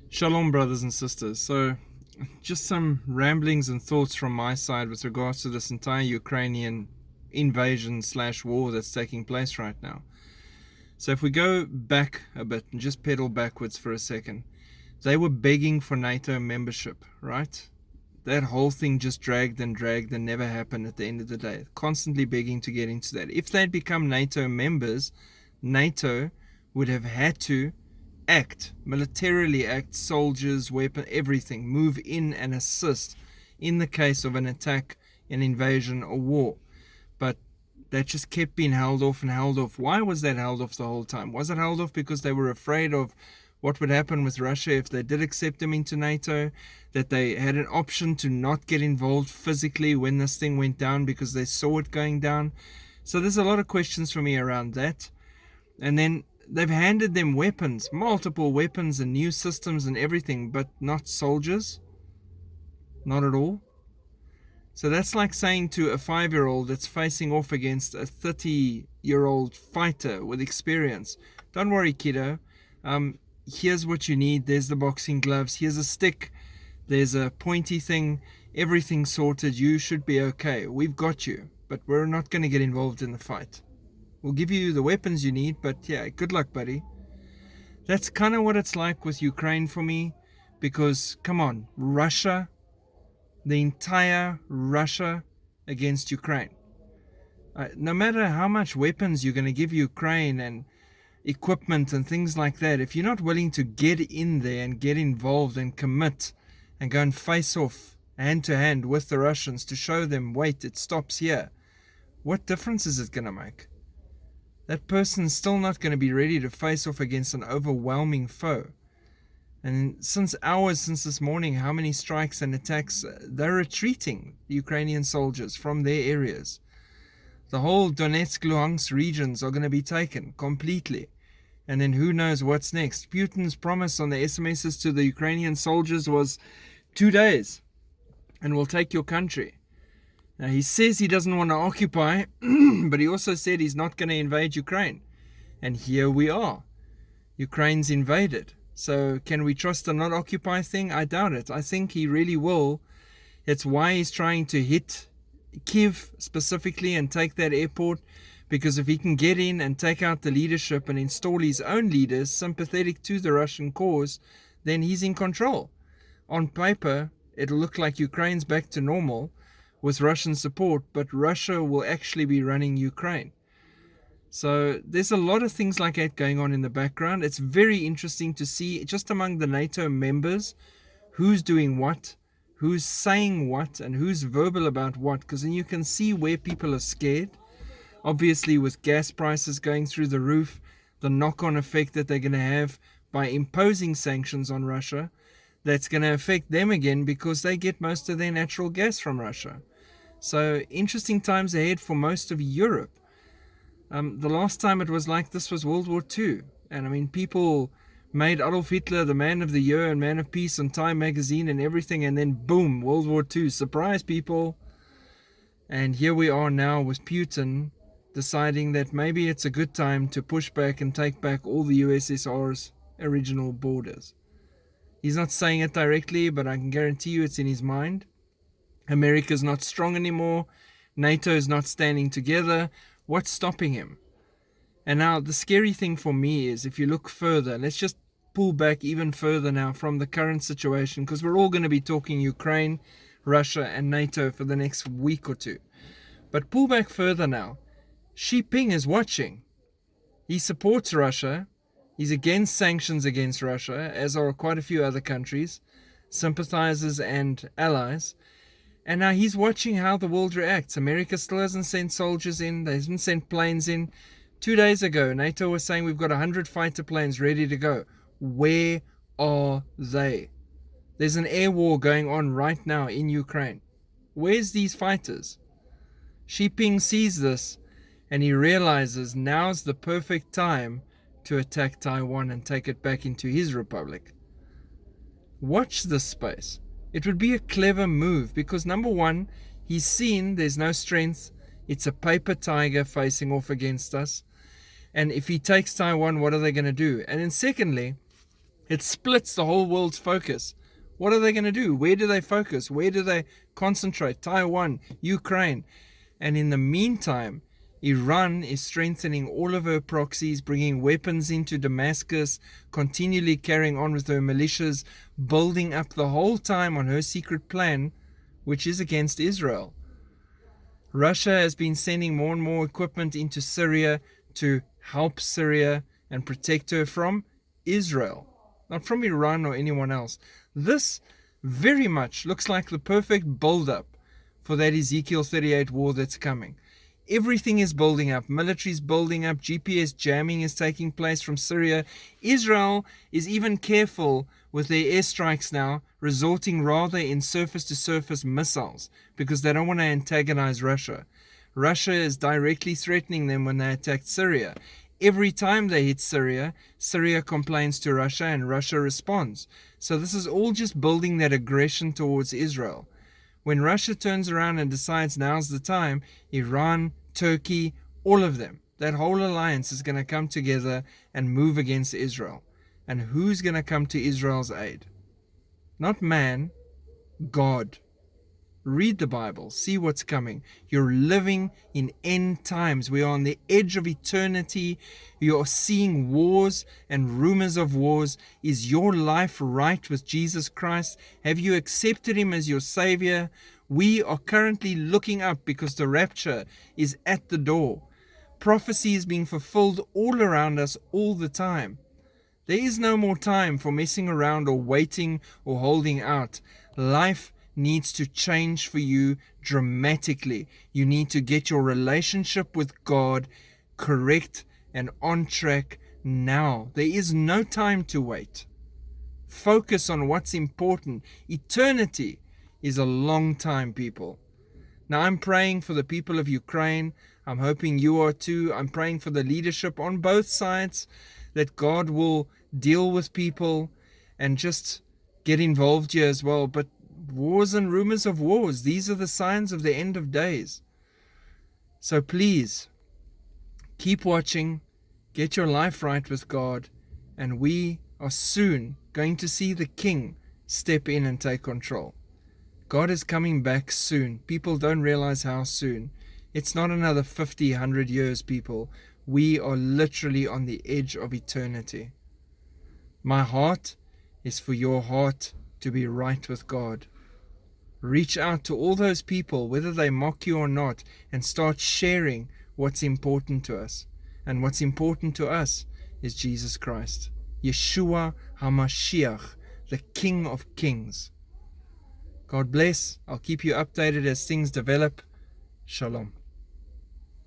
Shalom, brothers and sisters. So, just some ramblings and thoughts from my side with regards to this entire Ukrainian invasion/war that's taking place right now. So, if we go back a bit and just pedal backwards for a second, they were begging for NATO membership, right? That whole thing just dragged and never happened at the end of the day. Constantly begging to get into that. If they'd become NATO members, NATO would have had to militarily act, soldiers, weapon, everything, move in and assist in the case of an attack, an invasion, or war. But that just kept being held off and held off. Why was that held off the whole time? Was it held off because they were afraid of what would happen with Russia if they did accept them into NATO, that they had an option to not get involved physically when this thing went down because they saw it going down? So there's a lot of questions for me around that. And then they've handed them weapons, multiple weapons and new systems and everything, but not soldiers. Not at all. So that's like saying to a 5-year-old that's facing off against a 30-year-old fighter with experience, don't worry, kiddo. Here's what you need. There's the boxing gloves. Here's a stick. There's a pointy thing. Everything's sorted. You should be okay. We've got you. But we're not going to get involved in the fight. We'll give you the weapons you need, but yeah, good luck, buddy. That's kind of what it's like with Ukraine for me, because, come on, Russia, the entire Russia against Ukraine. No matter how much weapons you're going to give Ukraine and equipment and things like that, if you're not willing to get in there and get involved and commit and go and face off hand to hand with the Russians to show them, wait, it stops here, what difference is it going to make? That person's still not going to be ready to face off against an overwhelming foe. And since this morning, how many strikes and attacks, they're retreating, the Ukrainian soldiers, from their areas. The whole Donetsk, Luhansk regions are going to be taken completely. And then who knows what's next. Putin's promise on the SMSs to the Ukrainian soldiers was 2 days, and we'll take your country. Now, he says he doesn't want to occupy, but he also said he's not going to invade Ukraine. And here we are. Ukraine's invaded. So can we trust the not occupy thing? I doubt it. I think he really will. It's why he's trying to hit Kiev specifically and take that airport, because if he can get in and take out the leadership and install his own leaders sympathetic to the Russian cause, then he's in control. On paper, it'll look like Ukraine's back to normal with Russian support, but Russia will actually be running Ukraine. So there's a lot of things like that going on in the background. It's very interesting to see just among the NATO members who's doing what, who's saying what, and who's verbal about what, because then you can see where people are scared. Obviously, with gas prices going through the roof, the knock-on effect that they're going to have by imposing sanctions on Russia, that's going to affect them again because they get most of their natural gas from Russia. So interesting times ahead for most of Europe. The last time it was like this was World War II. And I mean, people made Adolf Hitler the man of the year and man of peace on Time magazine and everything. And then boom, World War II. Surprise, people. And here we are now with Putin deciding that maybe it's a good time to push back and take back all the USSR's original borders. He's not saying it directly, but I can guarantee you it's in his mind. America's not strong anymore. NATO is not standing together. What's stopping him? And now the scary thing for me is if you look further, let's just pull back even further now from the current situation, because we're all going to be talking Ukraine, Russia, and NATO for the next week or two. But pull back further now. Xi Jinping is watching. He supports Russia. He's against sanctions against Russia, as are quite a few other countries, sympathizers and allies. And now he's watching how the world reacts. America still hasn't sent soldiers in. They haven't sent planes in. 2 days ago, NATO was saying we've got 100 fighter planes ready to go. Where are they? There's an air war going on right now in Ukraine. Where's these fighters? Xi Jinping sees this and he realizes now's the perfect time to attack Taiwan and take it back into his republic. Watch this space. It would be a clever move because, number one, he's seen there's no strength. It's a paper tiger facing off against us. And if he takes Taiwan, what are they going to do? And then secondly, It splits the whole world's focus. What are they going to do? Where do they focus? Where do they concentrate? Taiwan, Ukraine. And in the meantime, Iran is strengthening all of her proxies, bringing weapons into Damascus, continually carrying on with her militias, building up the whole time on her secret plan, which is against Israel. Russia has been sending more and more equipment into Syria to help Syria and protect her from Israel, not from Iran or anyone else. This very much looks like the perfect build-up for that Ezekiel 38 war that's coming. Everything is building up. Military is building up. GPS jamming is taking place from Syria. Israel is even careful with their airstrikes now, resorting rather in surface-to-surface missiles because they don't want to antagonize Russia. Russia is directly threatening them when they attacked Syria. Every time they hit Syria, Syria complains to Russia and Russia responds. So this is all just building that aggression towards Israel. When Russia turns around and decides now's the time, Iran, Turkey, all of them, that whole alliance is going to come together and move against Israel. And who's going to come to Israel's aid? Not man, God. Read the Bible, see what's coming. You're living in end times. We are on the edge of eternity. You are seeing wars and rumors of wars. Is your life right with Jesus Christ? Have you accepted Him as your Savior? We are currently looking up because the rapture is at the door. Prophecy is being fulfilled all around us all the time. There is no more time for messing around or waiting or holding out. Life needs to change for you dramatically. You need to get your relationship with God correct and on track now. There is no time to wait. Focus on what's important. Eternity is a long time, people. Now I'm praying for the people of Ukraine. I'm hoping you are too. I'm praying for the leadership on both sides, that God will deal with people and just get involved here as well. But wars and rumors of wars, these are the signs of the end of days. So please, keep watching, get your life right with God, and we are soon going to see the King step in and take control. God is coming back soon. People don't realize how soon. It's not another 50, 100 years, people. We are literally on the edge of eternity. My heart is for your heart to be right with God. Reach out to all those people, whether they mock you or not, and start sharing what's important to us. And what's important to us is Jesus Christ. Yeshua HaMashiach, the King of Kings. God bless. I'll keep you updated as things develop. Shalom.